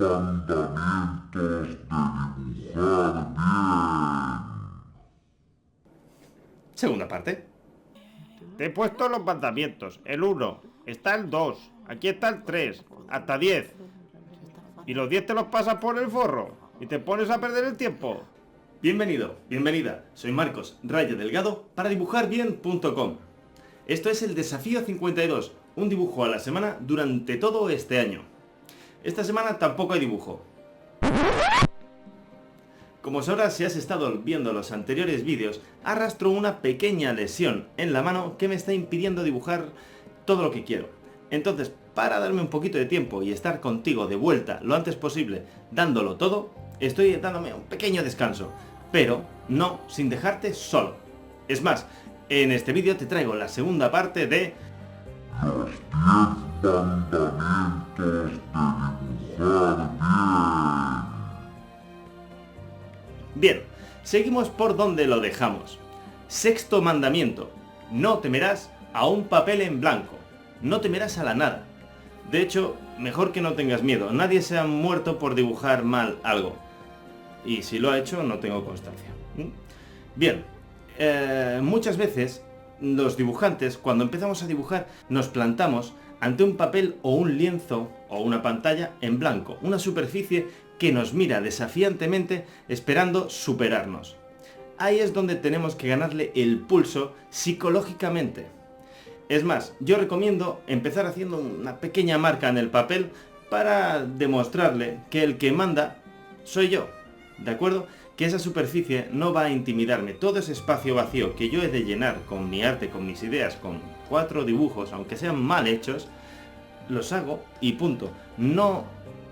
mandamientos de dibujar bien. Segunda parte. Te he puesto los mandamientos. El 1, está el 2, aquí está el 3, hasta 10. Y los 10 te los pasas por el forro y te pones a perder el tiempo. Bienvenido, bienvenida. Soy Marcos Raya Delgado para dibujarbien.com. Esto es el desafío 52, un dibujo a la semana durante todo este año. Esta semana tampoco hay dibujo. Como sabrás, si has estado viendo los anteriores vídeos, arrastro una pequeña lesión en la mano que me está impidiendo dibujar todo lo que quiero. Entonces, para darme un poquito de tiempo y estar contigo de vuelta lo antes posible, dándolo todo, estoy dándome un pequeño descanso, pero no sin dejarte solo. Es más, en este vídeo te traigo la segunda parte de Los 10 mandamientos de dibujar bien. Bien, seguimos por donde lo dejamos. Sexto mandamiento. No temerás a un papel en blanco. No temerás a la nada. De hecho, mejor que no tengas miedo. Nadie se ha muerto por dibujar mal algo. Y si lo ha hecho, no tengo constancia. Bien, muchas veces los dibujantes, cuando empezamos a dibujar, nos plantamos ante un papel o un lienzo o una pantalla en blanco. Una superficie que nos mira desafiantemente esperando superarnos. Ahí es donde tenemos que ganarle el pulso psicológicamente. Es más, yo recomiendo empezar haciendo una pequeña marca en el papel para demostrarle que el que manda soy yo, ¿de acuerdo? Que esa superficie no va a intimidarme. Todo ese espacio vacío que yo he de llenar con mi arte, con mis ideas, con 4 dibujos, aunque sean mal hechos, los hago y punto. No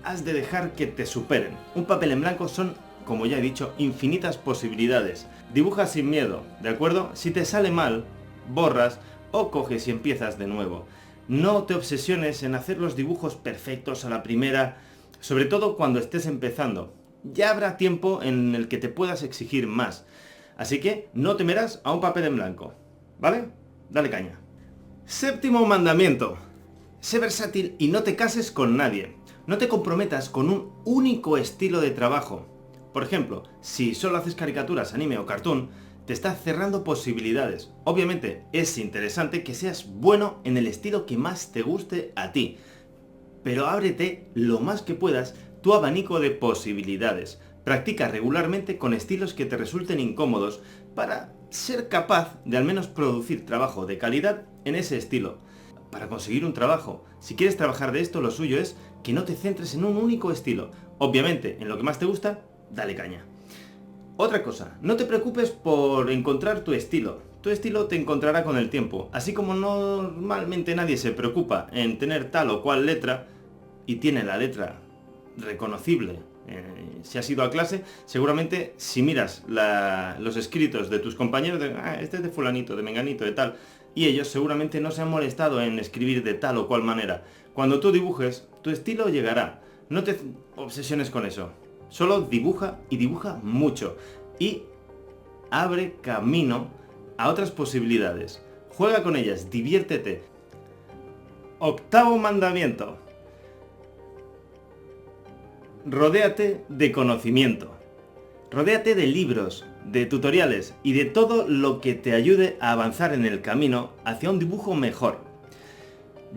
has de dejar que te superen. Un papel en blanco son, como ya he dicho, infinitas posibilidades. Dibuja sin miedo, ¿de acuerdo? Si te sale mal, borras o coges y empiezas de nuevo. No te obsesiones en hacer los dibujos perfectos a la primera, sobre todo cuando estés empezando. Ya habrá tiempo en el que te puedas exigir más. Así que no temerás a un papel en blanco, ¿vale? Dale caña. Séptimo mandamiento. Sé versátil y no te cases con nadie. No te comprometas con un único estilo de trabajo. Por ejemplo, si solo haces caricaturas, anime o cartoon, te estás cerrando posibilidades. Obviamente es interesante que seas bueno en el estilo que más te guste a ti, pero ábrete lo más que puedas tu abanico de posibilidades. Practica regularmente con estilos que te resulten incómodos para ser capaz de al menos producir trabajo de calidad en ese estilo. Para conseguir un trabajo, si quieres trabajar de esto, lo suyo es que no te centres en un único estilo. Obviamente, en lo que más te gusta, dale caña. Otra cosa, no te preocupes por encontrar tu estilo. Tu estilo te encontrará con el tiempo. Así como normalmente nadie se preocupa en tener tal o cual letra, y tiene la letra reconocible. Si has ido a clase, seguramente si miras los escritos de tus compañeros, este es de fulanito, de menganito, de tal, y ellos seguramente no se han molestado en escribir de tal o cual manera. Cuando tú dibujes, tu estilo llegará. No te obsesiones con eso. Solo dibuja y dibuja mucho. Y abre camino a otras posibilidades. Juega con ellas, diviértete. Octavo mandamiento. Rodéate de conocimiento. Rodéate de libros, de tutoriales y de todo lo que te ayude a avanzar en el camino hacia un dibujo mejor.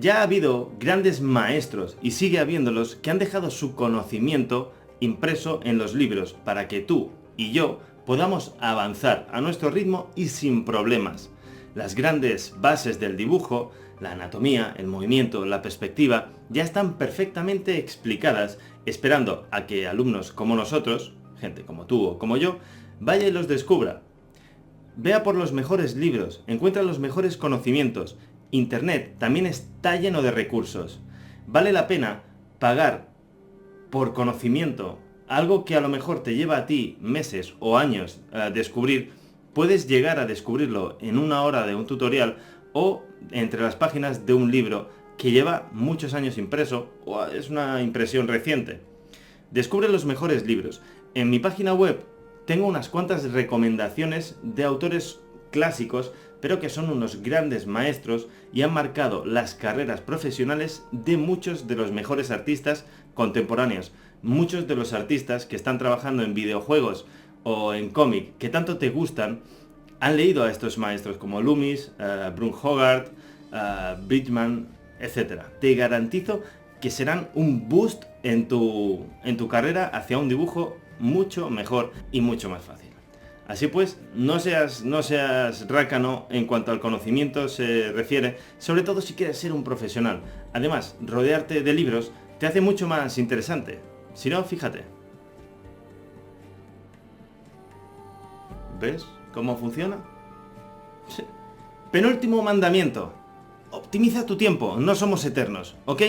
Ya ha habido grandes maestros y sigue habiéndolos que han dejado su conocimiento impreso en los libros para que tú y yo podamos avanzar a nuestro ritmo y sin problemas. Las grandes bases del dibujo, la anatomía, el movimiento, la perspectiva, ya están perfectamente explicadas, esperando a que alumnos como nosotros, gente como tú o como yo, vaya y los descubra. Vea por los mejores libros, encuentra los mejores conocimientos. Internet también está lleno de recursos. Vale la pena pagar por conocimiento, algo que a lo mejor te lleva a ti meses o años a descubrir. Puedes llegar a descubrirlo en una hora de un tutorial o entre las páginas de un libro que lleva muchos años impreso o es una impresión reciente. Descubre los mejores libros. En mi página web tengo unas cuantas recomendaciones de autores clásicos, pero que son unos grandes maestros y han marcado las carreras profesionales de muchos de los mejores artistas contemporáneos. muchos de los artistas que están trabajando en videojuegos o en cómic que tanto te gustan, han leído a estos maestros como Loomis, Brun Hogarth, Bridgman, etc. Te garantizo que serán un boost en tu carrera hacia un dibujo mucho mejor y mucho más fácil. Así pues, no seas rácano en cuanto al conocimiento se refiere, sobre todo si quieres ser un profesional. Además, rodearte de libros te hace mucho más interesante. Si no, fíjate. ¿Ves cómo funciona? Sí. Penúltimo mandamiento. Optimiza tu tiempo, no somos eternos, ¿ok?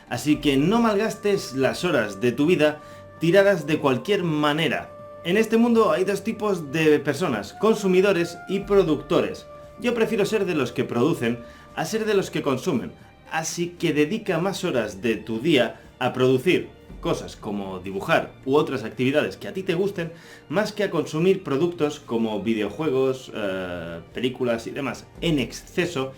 Así que no malgastes las horas de tu vida tiradas de cualquier manera. En este mundo hay dos tipos de personas, consumidores y productores. Yo prefiero ser de los que producen a ser de los que consumen. Así que dedica más horas de tu día a producir cosas como dibujar u otras actividades que a ti te gusten, más que a consumir productos como videojuegos, películas y demás en exceso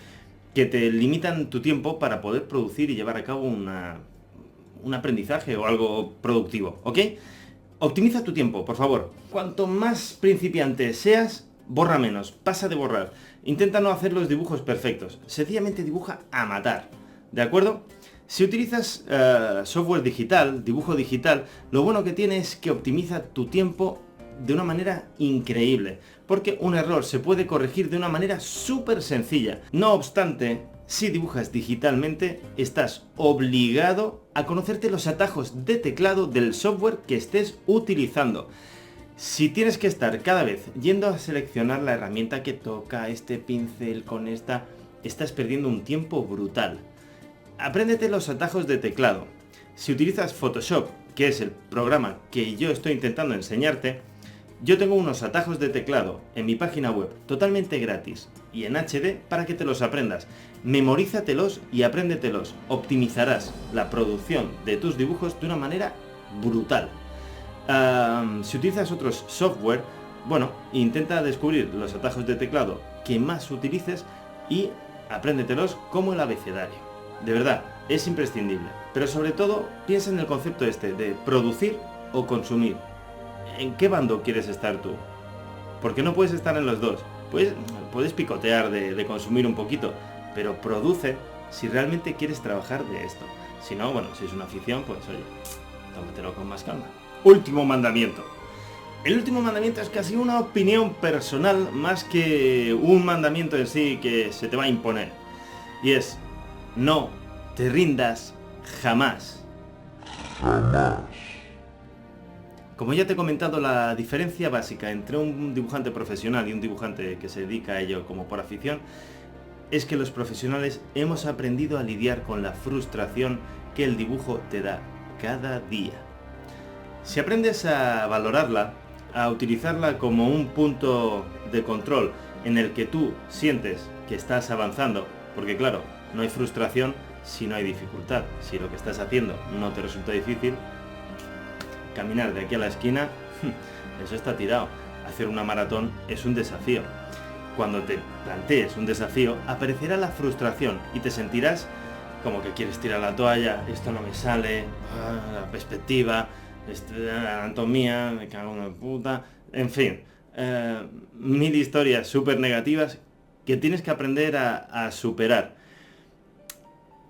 que te limitan tu tiempo para poder producir y llevar a cabo un aprendizaje o algo productivo, ¿ok? Optimiza tu tiempo, por favor. Cuanto más principiante seas, borra menos, pasa de borrar. Intenta no hacer los dibujos perfectos, sencillamente dibuja a matar, ¿de acuerdo? Si utilizas software digital, dibujo digital, lo bueno que tiene es que optimiza tu tiempo de una manera increíble, porque un error se puede corregir de una manera súper sencilla. No obstante, si dibujas digitalmente, estás obligado a conocerte los atajos de teclado del software que estés utilizando. Si tienes que estar cada vez yendo a seleccionar la herramienta que toca, este pincel con esta, estás perdiendo un tiempo brutal. Apréndete los atajos de teclado. Si utilizas Photoshop, que es el programa que yo estoy intentando enseñarte, yo tengo unos atajos de teclado en mi página web totalmente gratis y en HD para que te los aprendas. Memorízatelos y apréndetelos. Optimizarás la producción de tus dibujos de una manera brutal. Si utilizas otros software, bueno, intenta descubrir los atajos de teclado que más utilices y apréndetelos como el abecedario. De verdad, es imprescindible. Pero sobre todo, piensa en el concepto este de producir o consumir. ¿En qué bando quieres estar tú? Porque no puedes estar en los dos. Puedes picotear de consumir un poquito, pero produce si realmente quieres trabajar de esto. Si no, bueno, si es una afición, pues oye, tómatelo con más calma. Último mandamiento. El último mandamiento es casi una opinión personal más que un mandamiento en sí que se te va a imponer. Y es, no te rindas jamás. Jamás. Como ya te he comentado, la diferencia básica entre un dibujante profesional y un dibujante que se dedica a ello como por afición es que los profesionales hemos aprendido a lidiar con la frustración que el dibujo te da cada día. Si aprendes a valorarla, a utilizarla como un punto de control en el que tú sientes que estás avanzando, porque claro, no hay frustración si no hay dificultad. Si lo que estás haciendo no te resulta difícil, caminar de aquí a la esquina, eso está tirado. Hacer una maratón es un desafío. Cuando te plantees un desafío, aparecerá la frustración y te sentirás como que quieres tirar la toalla, esto no me sale, la perspectiva, la anatomía, me cago en la puta, en fin, mil historias súper negativas que tienes que aprender a superar.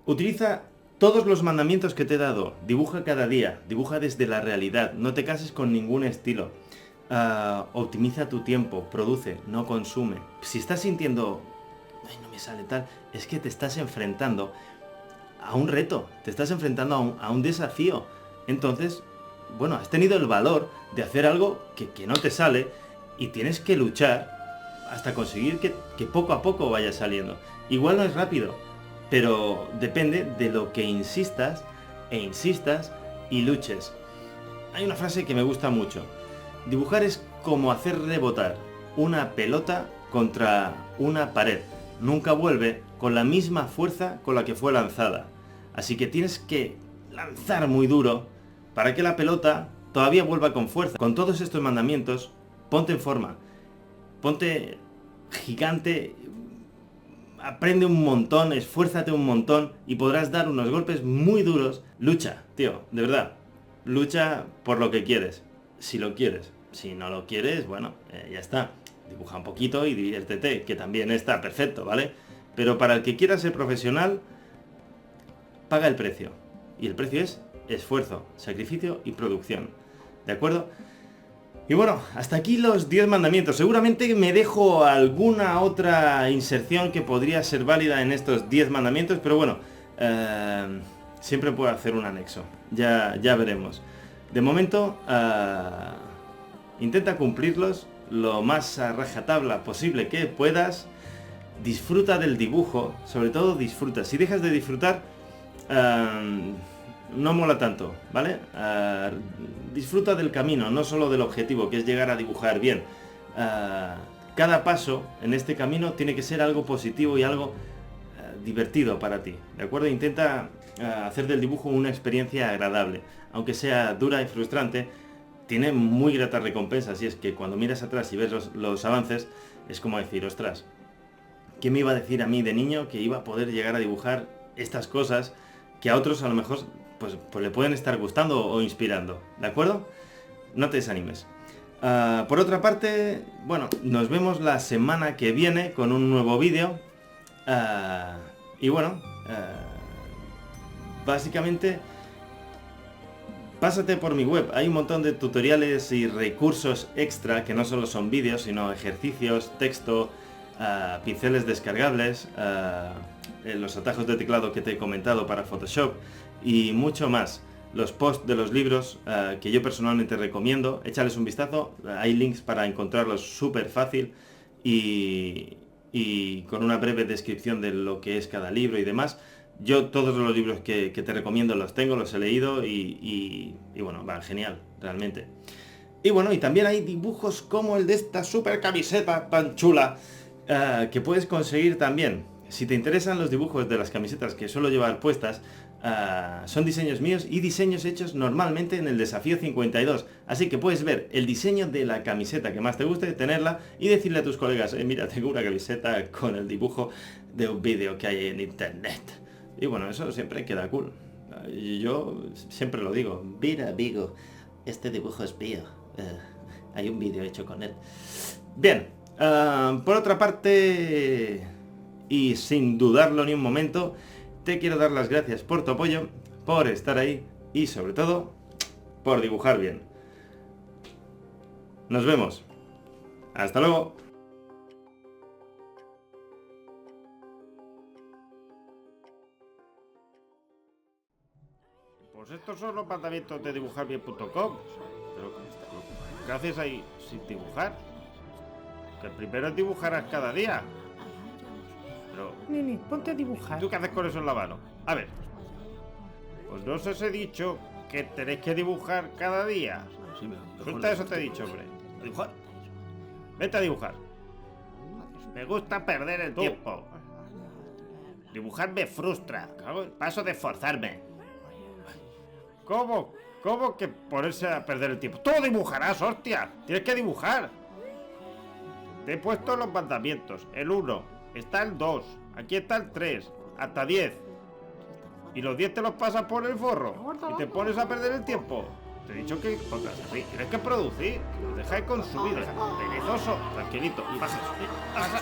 Utiliza todos los mandamientos que te he dado, dibuja cada día, dibuja desde la realidad, no te cases con ningún estilo, optimiza tu tiempo, produce, no consume. Si estás sintiendo, ay, no me sale tal, es que te estás enfrentando a un reto, te estás enfrentando a un desafío. Entonces, bueno, has tenido el valor de hacer algo que no te sale y tienes que luchar hasta conseguir que poco a poco vaya saliendo. Igual no es rápido, pero depende de lo que insistas y luches. Hay una frase que me gusta mucho. Dibujar es como hacer rebotar una pelota contra una pared. Nunca vuelve con la misma fuerza con la que fue lanzada. Así que tienes que lanzar muy duro para que la pelota todavía vuelva con fuerza. Con todos estos mandamientos, ponte en forma. Ponte gigante. Aprende un montón, esfuérzate un montón y podrás dar unos golpes muy duros. Lucha, tío, de verdad. lucha por lo que quieres, si lo quieres. Si no lo quieres, bueno, ya está. Dibuja un poquito y diviértete, que también está perfecto, ¿vale? Pero para el que quiera ser profesional, paga el precio. Y el precio es esfuerzo, sacrificio y producción. ¿De acuerdo? Y bueno, hasta aquí los 10 mandamientos. Seguramente me dejo alguna otra inserción que podría ser válida en estos 10 mandamientos, pero bueno, siempre puedo hacer un anexo. Ya veremos. De momento, intenta cumplirlos lo más a rajatabla posible que puedas. Disfruta del dibujo, sobre todo disfruta. Si dejas de disfrutar, no mola tanto, ¿vale? Disfruta del camino, no solo del objetivo, que es llegar a dibujar bien. Cada paso en este camino tiene que ser algo positivo y algo divertido para ti, ¿de acuerdo? Intenta hacer del dibujo una experiencia agradable, aunque sea dura y frustrante. Tiene muy gratas recompensas, y es que cuando miras atrás y ves los avances, es como decir, ostras, ¿quién me iba a decir a mí de niño que iba a poder llegar a dibujar estas cosas que a otros a lo mejor pues le pueden estar gustando o inspirando? ¿De acuerdo? No te desanimes. Por otra parte, bueno, nos vemos la semana que viene con un nuevo vídeo. Y bueno, básicamente, pásate por mi web. Hay un montón de tutoriales y recursos extra que no solo son vídeos, sino ejercicios, texto, pinceles descargables, los atajos de teclado que te he comentado para Photoshop y mucho más. Los posts de los libros que yo personalmente recomiendo, échales un vistazo. Hay links para encontrarlos súper fácil y con una breve descripción de lo que es cada libro y demás. Yo todos los libros que te recomiendo los tengo, los he leído y bueno, van genial, realmente. Y bueno, y también hay dibujos como el de esta super camiseta tan chula que puedes conseguir también. Si te interesan los dibujos de las camisetas que suelo llevar puestas, son diseños míos y diseños hechos normalmente en el desafío 52. Así que puedes ver el diseño de la camiseta que más te guste, tenerla y decirle a tus colegas, mira, tengo una camiseta con el dibujo de un vídeo que hay en internet. Y bueno, eso siempre queda cool. Yo siempre lo digo, mira amigo, este dibujo es mío. Hay un vídeo hecho con él. Bien, por otra parte, y sin dudarlo ni un momento, te quiero dar las gracias por tu apoyo, por estar ahí y sobre todo, por dibujar bien. Nos vemos. Hasta luego. Pues estos son los mandamientos de dibujarbien.com. Pero ¿qué haces ahí sin dibujar? Que el primero es dibujarás cada día. Pero, Nini, ponte a dibujar. ¿tú qué haces con eso en la mano? A ver. Pues no os he dicho que tenéis que dibujar cada día. Sí, Suelta eso te he dicho, hombre. dibujar. Vete a dibujar. Me gusta perder el tiempo. Dibujar me frustra. Paso de esforzarme. ¿Cómo? ¿Cómo que ponerse a perder el tiempo? ¡Tú dibujarás, hostia! ¡Tienes que dibujar! Te he puesto los mandamientos. El 1. Está el 2. Aquí está el 3. Hasta 10. Y los 10 te los pasas por el forro. Y te pones a perder el tiempo. Te he dicho que pongas así. Tienes que producir. Deja de consumir. Perezoso. Tranquilito. Pasa. Pasa.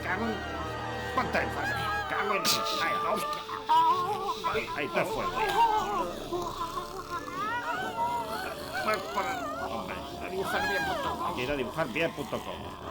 Cago en... Ponte en fase. Cago en... Ay, hostia. Ahí está fuerte. Hombre, a dibujar bien.com. Quiero dibujar bien.com.